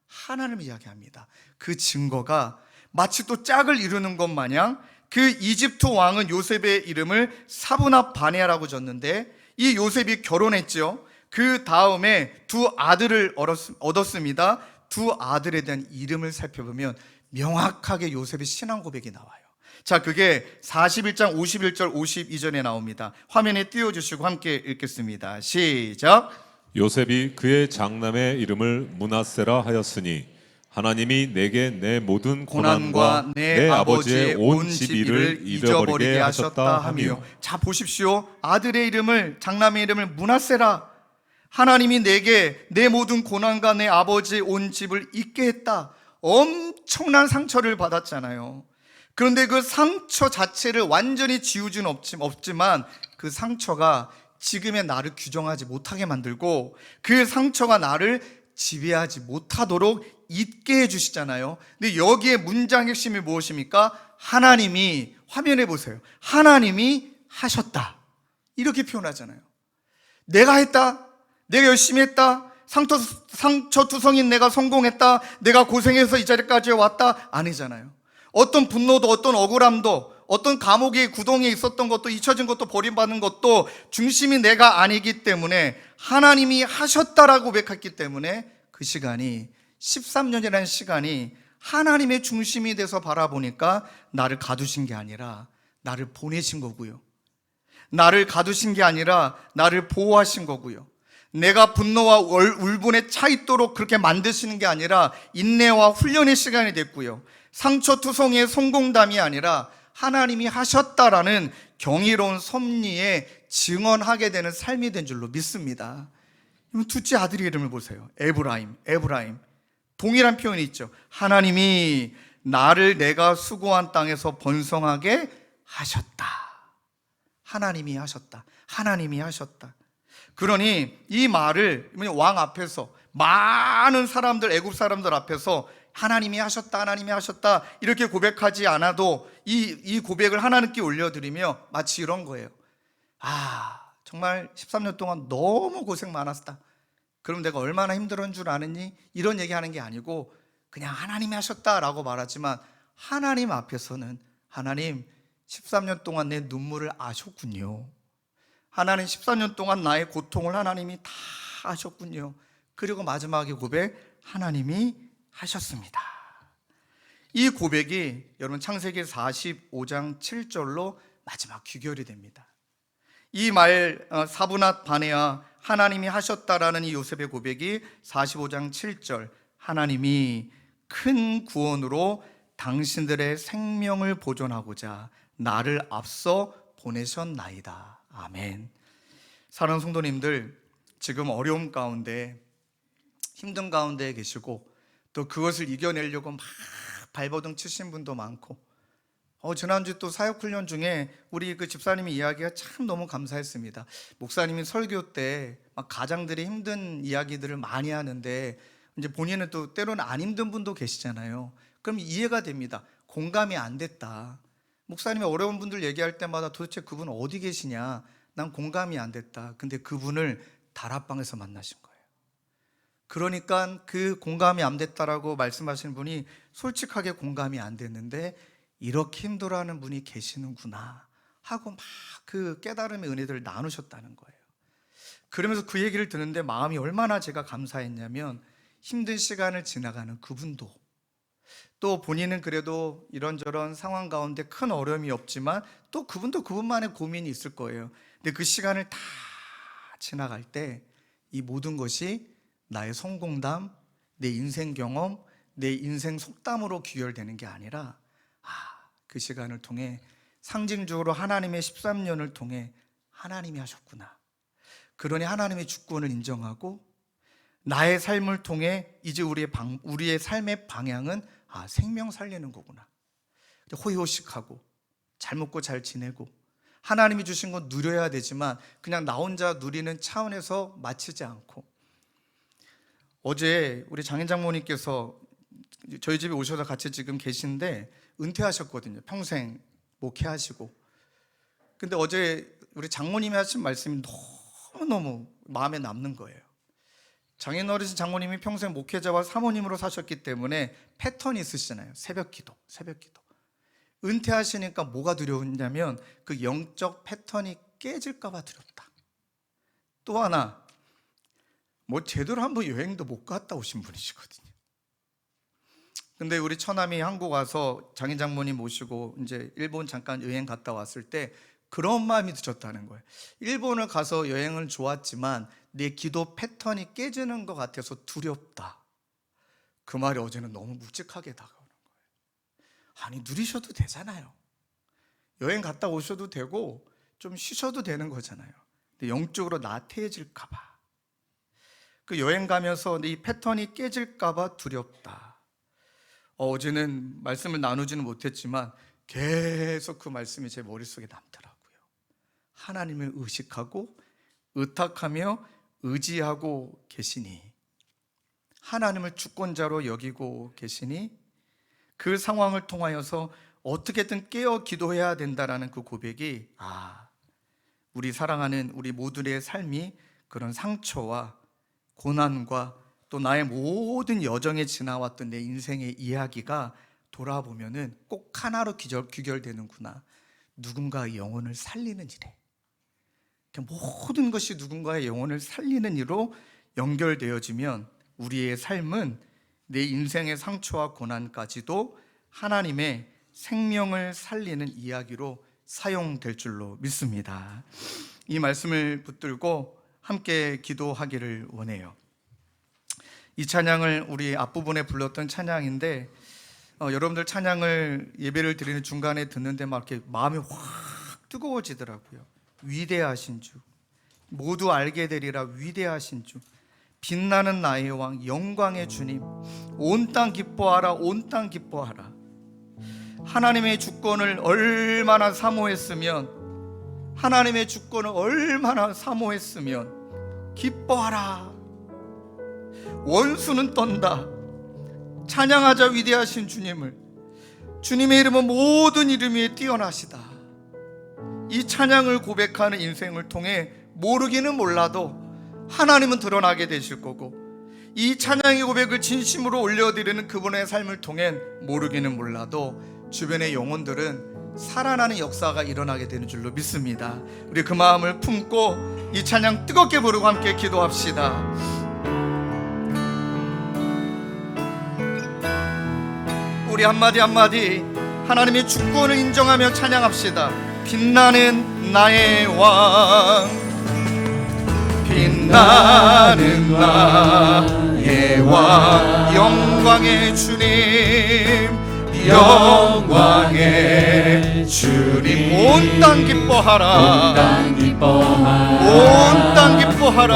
하나님을 이야기합니다. 그 증거가 마치 또 짝을 이루는 것 마냥 그 이집트 왕은 요셉의 이름을 사브낫 바네아라고 졌는데, 이 요셉이 결혼했죠. 그 다음에 두 아들을 얻었습니다. 두 아들에 대한 이름을 살펴보면 명확하게 요셉의 신앙 고백이 나와요. 자, 그게 41장 51절 52절에 나옵니다. 화면에 띄워주시고 함께 읽겠습니다. 시작. 요셉이 그의 장남의 이름을 므낫세라 하였으니 하나님이 내게 내 모든 고난과 내 아버지의 온 집일을 잊어버리게 하셨다 하며. 자, 보십시오. 아들의 이름을, 장남의 이름을 므낫세라. 하나님이 내게 내 모든 고난과 내 아버지의 온 집을 잊게 했다. 엄청난 상처를 받았잖아요. 그런데 그 상처 자체를 완전히 지우지는 없지만 그 상처가 지금의 나를 규정하지 못하게 만들고 그 상처가 나를 지배하지 못하도록 잊게 해주시잖아요. 근데 여기에 문장 핵심이 무엇입니까? 하나님이, 화면에 보세요. 하나님이 하셨다. 이렇게 표현하잖아요. 내가 했다. 내가 열심히 했다. 상처투성인 내가 성공했다. 내가 고생해서 이 자리까지 왔다. 아니잖아요. 어떤 분노도, 어떤 억울함도, 어떤 감옥에 구덩이에 있었던 것도, 잊혀진 것도, 버림받는 것도 중심이 내가 아니기 때문에 하나님이 하셨다라고 고백했기 때문에 그 시간이 13년이라는 시간이 하나님의 중심이 돼서 바라보니까 나를 가두신 게 아니라 나를 보내신 거고요. 나를 가두신 게 아니라 나를 보호하신 거고요. 내가 분노와 울분에 차 있도록 그렇게 만드시는 게 아니라 인내와 훈련의 시간이 됐고요. 상처투성이의 성공담이 아니라 하나님이 하셨다라는 경이로운 섭리에 증언하게 되는 삶이 된 줄로 믿습니다. 둘째 아들의 이름을 보세요. 에브라임. 동일한 표현이 있죠. 하나님이 나를 내가 수고한 땅에서 번성하게 하셨다. 하나님이 하셨다. 하나님이 하셨다. 그러니 이 말을 왕 앞에서, 많은 사람들, 애굽 사람들 앞에서 하나님이 하셨다, 하나님이 하셨다 이렇게 고백하지 않아도 이 고백을 하나님께 올려드리며 마치 이런 거예요. 정말 13년 동안 너무 고생 많았다. 그럼 내가 얼마나 힘들었는 줄 아느니? 이런 얘기하는 게 아니고 그냥 하나님이 하셨다라고 말하지만, 하나님 앞에서는 하나님 13년 동안 내 눈물을 아셨군요. 하나님 13년 동안 나의 고통을 하나님이 다 아셨군요. 그리고 마지막에 고백, 하나님이 하셨습니다. 이 고백이 여러분 창세기 45장 7절로 마지막 귀결이 됩니다. 이 말, 사브낫 바네아, 하나님이 하셨다라는 이 요셉의 고백이 45장 7절, 하나님이 큰 구원으로 당신들의 생명을 보존하고자 나를 앞서 보내셨나이다. 아멘. 사랑하는 성도님들, 지금 어려움 가운데 힘든 가운데 계시고 또 그것을 이겨내려고 막 발버둥 치신 분도 많고 지난주 또 사역훈련 중에 우리 그 집사님의 이야기가 참 너무 감사했습니다. 목사님이 설교 때 막 가장들이 힘든 이야기들을 많이 하는데 이제 본인은 또 때로는 안 힘든 분도 계시잖아요. 그럼 이해가 됩니다. 공감이 안 됐다. 목사님이 어려운 분들 얘기할 때마다 도대체 그분 어디 계시냐, 난 공감이 안 됐다. 근데 그분을 다락방에서 만나신 거예요. 그러니까 그 공감이 안 됐다라고 말씀하시는 분이 솔직하게 공감이 안 됐는데 이렇게 힘들어하는 분이 계시는구나 하고 막 그 깨달음의 은혜들을 나누셨다는 거예요. 그러면서 그 얘기를 듣는데 마음이 얼마나 제가 감사했냐면 힘든 시간을 지나가는 그분도 또 본인은 그래도 이런저런 상황 가운데 큰 어려움이 없지만 또 그분도 그분만의 고민이 있을 거예요. 근데 그 시간을 다 지나갈 때 이 모든 것이 나의 성공담, 내 인생 경험, 내 인생 속담으로 귀결되는 게 아니라 그 시간을 통해 상징적으로 하나님의 13년을 통해 하나님이 하셨구나. 그러니 하나님의 주권을 인정하고 나의 삶을 통해 이제 우리의 삶의 방향은 생명 살리는 거구나. 호의호식하고 잘 먹고 잘 지내고 하나님이 주신 건 누려야 되지만 그냥 나 혼자 누리는 차원에서 마치지 않고 어제 우리 장인 장모님께서 저희 집에 오셔서 같이 지금 계신데 은퇴하셨거든요. 평생 목회하시고. 근데 어제 우리 장모님이 하신 말씀이 너무너무 마음에 남는 거예요. 장인 어르신 장모님이 평생 목회자와 사모님으로 사셨기 때문에 패턴이 있으시잖아요. 새벽 기도. 은퇴하시니까 뭐가 두려웠냐면 그 영적 패턴이 깨질까 봐 두렵다. 또 하나, 제대로 한번 여행도 못 갔다 오신 분이시거든요. 근데 우리 처남이 한국 와서 장인 장모님 모시고 이제 일본 잠깐 여행 갔다 왔을 때 그런 마음이 드셨다는 거예요. 일본을 가서 여행은 좋았지만 내 기도 패턴이 깨지는 것 같아서 두렵다. 그 말이 어제는 너무 묵직하게 다가오는 거예요. 아니, 누리셔도 되잖아요. 여행 갔다 오셔도 되고 좀 쉬셔도 되는 거잖아요. 근데 영적으로 나태해질까 봐, 그 여행 가면서 이 패턴이 깨질까 봐 두렵다. 어제는 말씀을 나누지는 못했지만 계속 그 말씀이 제 머릿속에 남더라고요. 하나님을 의식하고 의탁하며 의지하고 계시니, 하나님을 주권자로 여기고 계시니 그 상황을 통하여서 어떻게든 깨어 기도해야 된다라는 그 고백이 우리 사랑하는 우리 모두의 삶이 그런 상처와 고난과 또 나의 모든 여정에 지나왔던 내 인생의 이야기가 돌아보면은 꼭 하나로 귀결되는구나. 누군가의 영혼을 살리는 일에, 모든 것이 누군가의 영혼을 살리는 일로 연결되어지면 우리의 삶은 내 인생의 상처와 고난까지도 하나님의 생명을 살리는 이야기로 사용될 줄로 믿습니다. 이 말씀을 붙들고 함께 기도하기를 원해요. 이 찬양을 우리 앞부분에 불렀던 찬양인데 여러분들 찬양을 예배를 드리는 중간에 듣는데 막 이렇게 마음이 확 뜨거워지더라고요. 위대하신 주, 모두 알게 되리라. 위대하신 주, 빛나는 나의 왕, 영광의 주님, 온 땅 기뻐하라. 온 땅 기뻐하라. 하나님의 주권을 얼마나 사모했으면, 하나님의 주권을 얼마나 사모했으면 기뻐하라. 원수는 떤다. 찬양하자 위대하신 주님을. 주님의 이름은 모든 이름 위에 뛰어나시다. 이 찬양을 고백하는 인생을 통해 모르기는 몰라도 하나님은 드러나게 되실 거고, 이 찬양의 고백을 진심으로 올려드리는 그분의 삶을 통해 모르기는 몰라도 주변의 영혼들은 살아나는 역사가 일어나게 되는 줄로 믿습니다. 우리 그 마음을 품고 이 찬양 뜨겁게 부르고 함께 기도합시다. 우리 한마디 한마디 하나님의 주권을 인정하며 찬양합시다. 빛나는 나의 왕, 빛나는 나의 왕, 영광의 주님, 영광의 주님, 온 땅 기뻐하라. 온 땅 기뻐하라.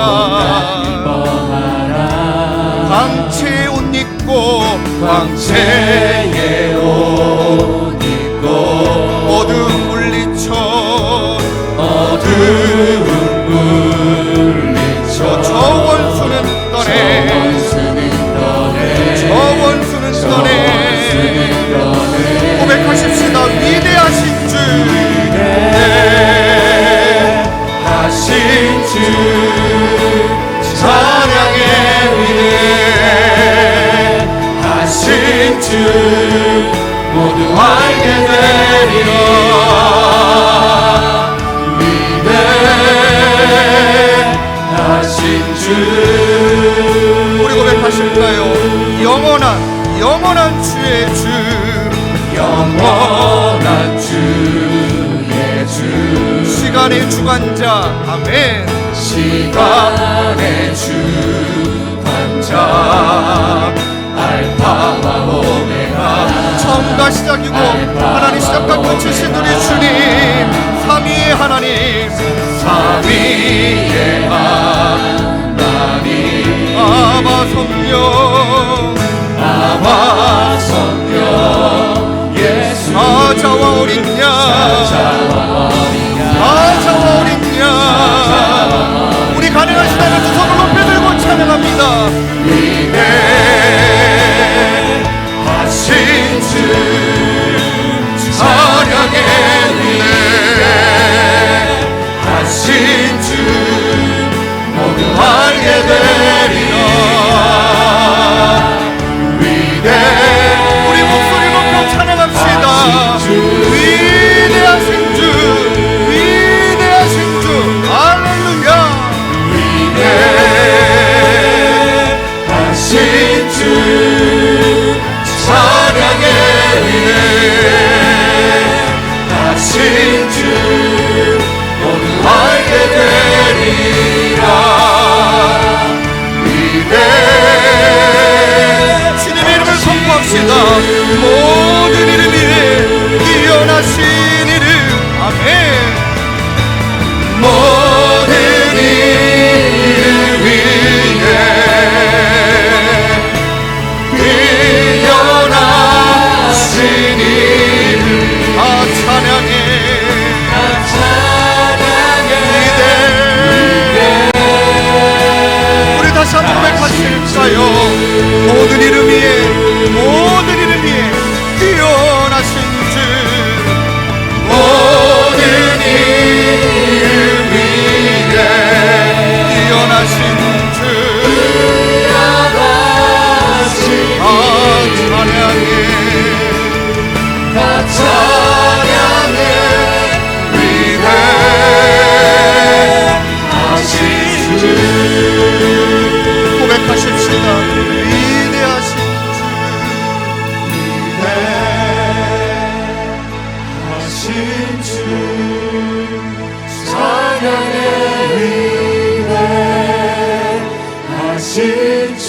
광채에 옷 입고 광채에 옷 입고 어두운 물리쳐 저 원수는 떠내 저 원수는 떠내 고백하십시다. 위대하신 주 위대하신 주 찬양의 위대하신 주 모두 알게 되리라. 위대하신 주 우리 고백하실까요? 영원한 주의 주 영원한 주의 주 시간의 주관자 아멘. 시간의 주관자 알파와 오메가 처음과 시작이고 하나님 시작과 끝이신 우리 주님 삼위의 하나님 삼위의 하나님 아바 성령 예수 사자와 어린 양 사자와 어린 양 우리 가능하시다면 두 손을 높이 들고 찬양합니다. 위대하신 주 찬양의 위대하신 주 모두 알게 되리라. 우리 목소리 높여 찬양합시다. 위대하신 주 위대하신 주 할렐루야. 위대하신 주 찬양의 위대하신 주 모두 알게 되리라. 주님의 이름을 선포합시다. 모든 이름 위에 뛰어나신 이름 아멘. 모든 이름 위에 뛰어나신 이름 아 찬양해 우리 다시 한번 고백하실까요? 모든 이름 위에 뛰어나신 주 모든 이름 위에 뛰어나신 주 아 찬양해 찬양해 위대하신 주 고백하십시다. 위대하신 주 위대하신 주 찬양의 위대하신 주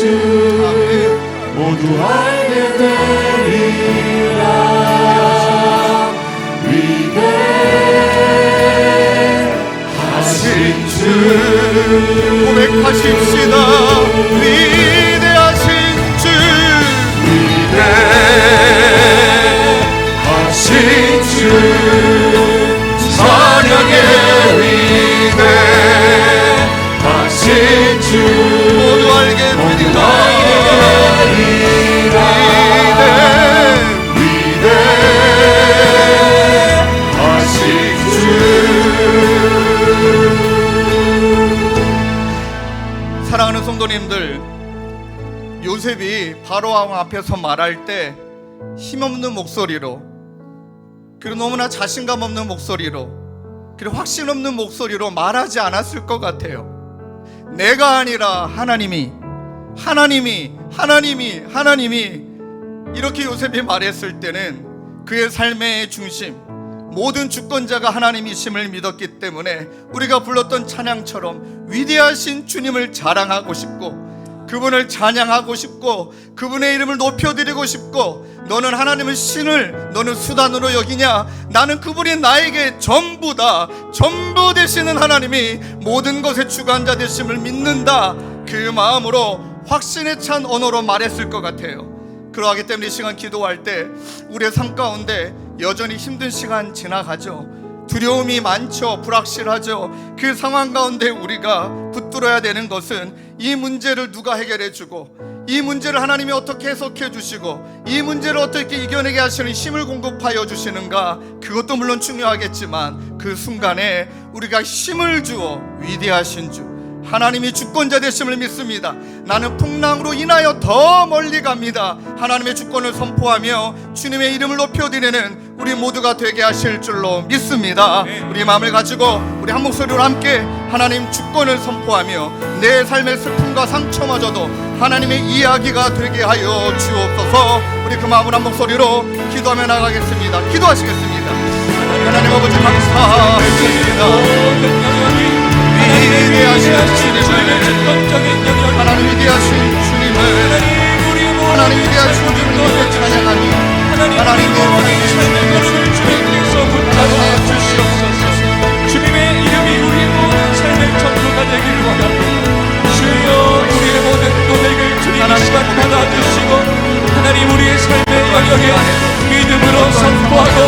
모두 알게 되리라. 위대하신 주 고백하십시다. 위대하신 주 위대하신 주 찬양의 위대하신 주 모두 알게 되리라. 위대하신 주 사랑하는 성도님들, 요셉이 바로왕 앞에서 말할 때 힘없는 목소리로 그리고 너무나 자신감 없는 목소리로 그리고 확신 없는 목소리로 말하지 않았을 것 같아요. 내가 아니라 하나님이 이렇게 요셉이 말했을 때는 그의 삶의 중심 모든 주권자가 하나님이심을 믿었기 때문에 우리가 불렀던 찬양처럼 위대하신 주님을 자랑하고 싶고 그분을 찬양하고 싶고 그분의 이름을 높여드리고 싶고, 너는 하나님의 신을 너는 수단으로 여기냐? 나는 그분이 나에게 전부다, 전부 되시는 하나님이 모든 것의 주관자 되심을 믿는다, 그 마음으로 확신에 찬 언어로 말했을 것 같아요. 그러하기 때문에 이 시간 기도할 때 우리의 삶 가운데 여전히 힘든 시간 지나가죠. 두려움이 많죠. 불확실하죠. 그 상황 가운데 우리가 붙들어야 되는 것은 이 문제를 누가 해결해 주고, 이 문제를 하나님이 어떻게 해석해 주시고, 이 문제를 어떻게 이겨내게 하시는 힘을 공급하여 주시는가, 그것도 물론 중요하겠지만 그 순간에 우리가 힘을 주어 위대하신 주 하나님이 주권자 되심을 믿습니다. 나는 풍랑으로 인하여 더 멀리 갑니다. 하나님의 주권을 선포하며 주님의 이름을 높여드리는 우리 모두가 되게 하실 줄로 믿습니다. 우리 마음을 가지고 우리 한 목소리로 함께 하나님 주권을 선포하며 내 삶의 슬픔과 상처마저도 하나님의 이야기가 되게 하여 주옵소서. 우리 그 마음을 한 목소리로 기도하며 나가겠습니다. 기도하시겠습니다. 하나님 아버지 감사합니다. 위대하신 주님을, 하나님 위대하신 주님을, 하나님 위대하신 주님을 찬양하니 하나님 내 삶의 것을 주님께서 붙잡아 주시옵소서. 주님의 이름이 우리의 모든 삶의 전부가 되기를 원합니다. 주여, 우리의 모든 고백을 주님 이 시간 받아주시고 하나님 우리의 삶의 영역에 믿음으로 선포하고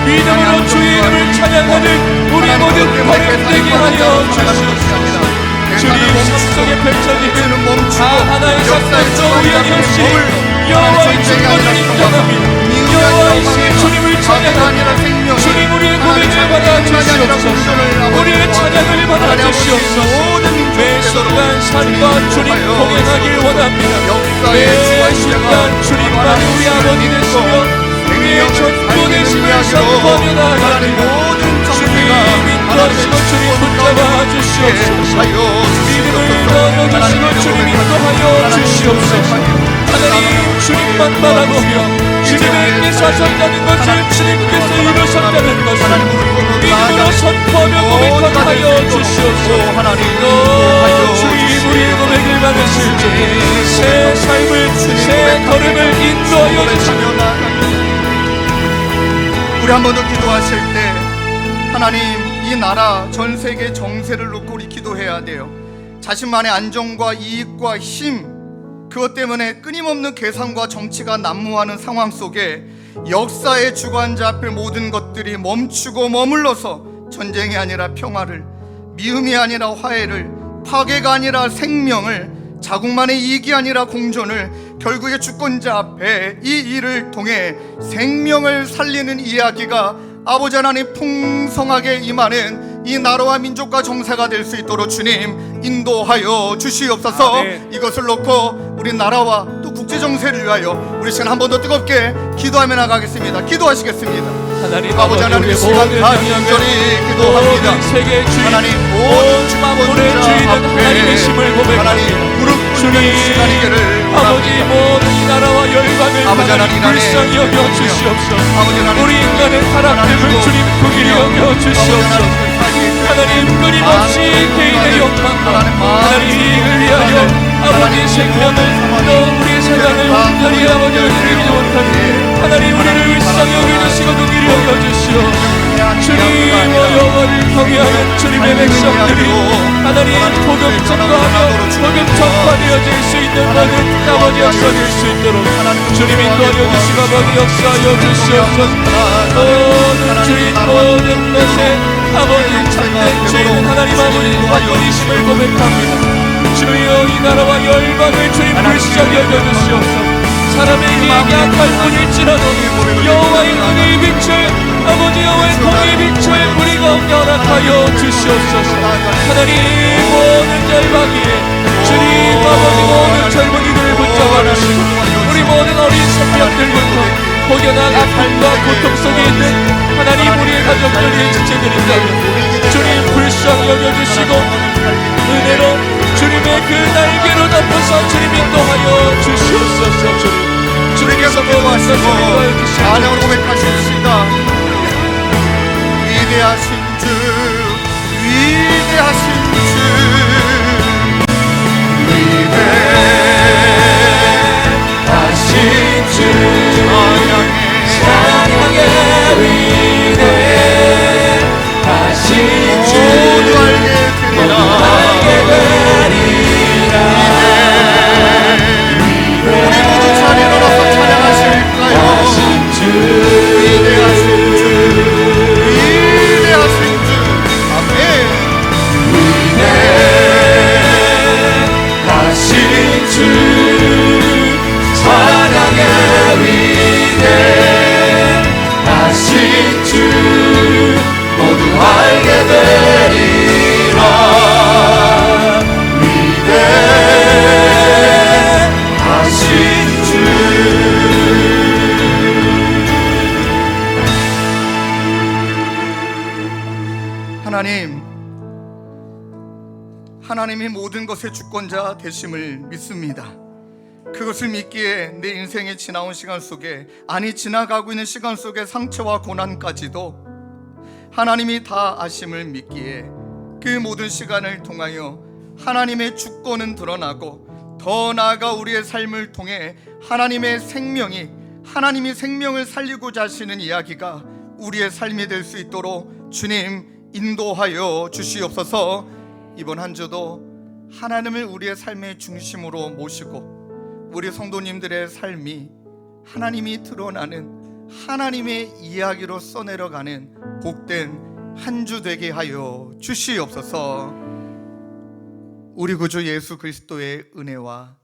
믿음으로 주의 이름을 찬양하는 우리의 모든 걸음 되게 하여 주시옵소서. 주님 성속에 펼쳐지는 하나의 사건도 우연히 없이 여호와의 주권을 인정합니다. 여호와이신 주님을 찬양합니다. 주님 우리의 고백을 받아주시옵소서. 우리의 찬양을 받아주시옵소서. 매 순간 삶과 주님 동행하길 원합니다. 매 순간 주님만이 우리 아버지 되시며 우리의 전부 되심을 선포하며 나아가는 주님 인도하시고 주님 붙잡아 주시옵소서. 믿음을 넣어주시고 주님 인도하여 주시옵소서. 하나님 주님만 바라보며 주님께서 하셨다는 것을 주님께서 이루셨다는 것을 믿음으로 선포하며 고백하여 주시옵소서. 주님 우리의 고백을 받으실 때 새 삶을 새 걸음을 인도하여 주시며 우리 한 번 더 기도하실 때 하나님 이 나라 전 세계 정세를 놓고 우리 기도해야 돼요. 자신만의 안정과 이익과 힘, 그것 때문에 끊임없는 계산과 정치가 난무하는 상황 속에 역사의 주관자 앞에 모든 것들이 멈추고 머물러서 전쟁이 아니라 평화를, 미움이 아니라 화해를, 파괴가 아니라 생명을, 자국만의 이익이 아니라 공존을, 결국에 주권자 앞에 이 일을 통해 생명을 살리는 이야기가 아버지 하나님 풍성하게 임하는 이 나라와 민족과 정세가 될 수 있도록 주님 인도하여 주시옵소서. 이것을 놓고 우리 나라와 또 국제 정세를 위하여 우리 시간 한 번 더 뜨겁게 기도하며 나가겠습니다. 기도하시겠습니다. 하나님 아버지 하나님 시간 간절히 기도합니다. 하나님 모든 주만물의 주인은 하나님의 힘을 고백합니다. 하나님 무릎 꿇는 시간이기를 아버지 모든 이 나라와 열방을 아버지 하나님 불쌍히 여겨 주시옵소서. 아버지 하나님 우리 인간의 타락됨을 주님 긍휼히 여겨 주시옵소서. 하나님 끊임없이 개인의 욕망과 하나님 이익을 위하여 아버지 생명을 또 우리의 세상을 온전히 아버지를 드리지 못하니 하나님 우리를 불쌍히 여겨주시고 긍휼히 여겨주시오. 주님과 영원을 경외하는 주님의 백성들이 하나님 복음 전파하며 복음 전파되어질 수 있는 모든 아버지 역사될 수 있도록 주님 인도하여 주시고 아버지 역사하여 주시옵소서. 모든 주인 모든 것에 아버지 참된 주인은 하나님 아버지 한 분이심을 고백합니다. 주여 이 나라와 열방을 주님 불쌍히 여겨주시옵소서. 사람의 이익이 악할 뿐일지라도 여호와의 은혜의 빛을 아버지 여호와의 공의 빛을 우리가 연합하여 주시옵소서. 하나님 모든 열방위에 주님 아버지 모든 젊은이들을 붙잡아 주시고 우리 모든 어린 생명들부터 혹여나 아픔과 고통 속에 있는 하나님 우리의 가족들의 지체들인가요 주님 불쌍히 여겨주시고 은혜로 주님의 그 날개로 덮어서 주님 인도하여 주시옵소서. 주님께서 기도하시고 찬양으로 고백하십시다. 위대하신 주, 위대하신 주, 위대 하나님이 모든 것의 주권자 되심을 믿습니다. 그것을 믿기에 내 인생의 지나온 시간 속에, 지나가고 있는 시간 속에 상처와 고난까지도 하나님이 다 아심을 믿기에 그 모든 시간을 통하여 하나님의 주권은 드러나고, 더 나아가 우리의 삶을 통해 하나님이 생명을 살리고자 하시는 이야기가 우리의 삶이 될 수 있도록 주님 인도하여 주시옵소서. 이번 한 주도 하나님을 우리의 삶의 중심으로 모시고 우리 성도님들의 삶이 하나님이 드러나는 하나님의 이야기로 써내려가는 복된 한 주 되게 하여 주시옵소서. 우리 구주 예수 그리스도의 은혜와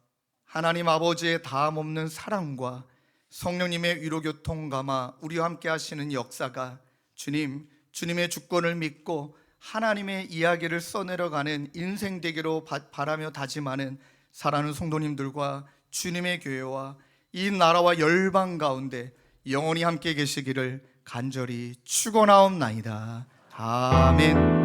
하나님 아버지의 다함없는 사랑과 성령님의 위로교통 감화 우리와 함께 하시는 역사가 주님의 주권을 믿고 하나님의 이야기를 써내려가는 인생 되기로 바라며 다짐하는 사랑하는 성도님들과 주님의 교회와 이 나라와 열방 가운데 영원히 함께 계시기를 간절히 축원하옵나이다. 아멘.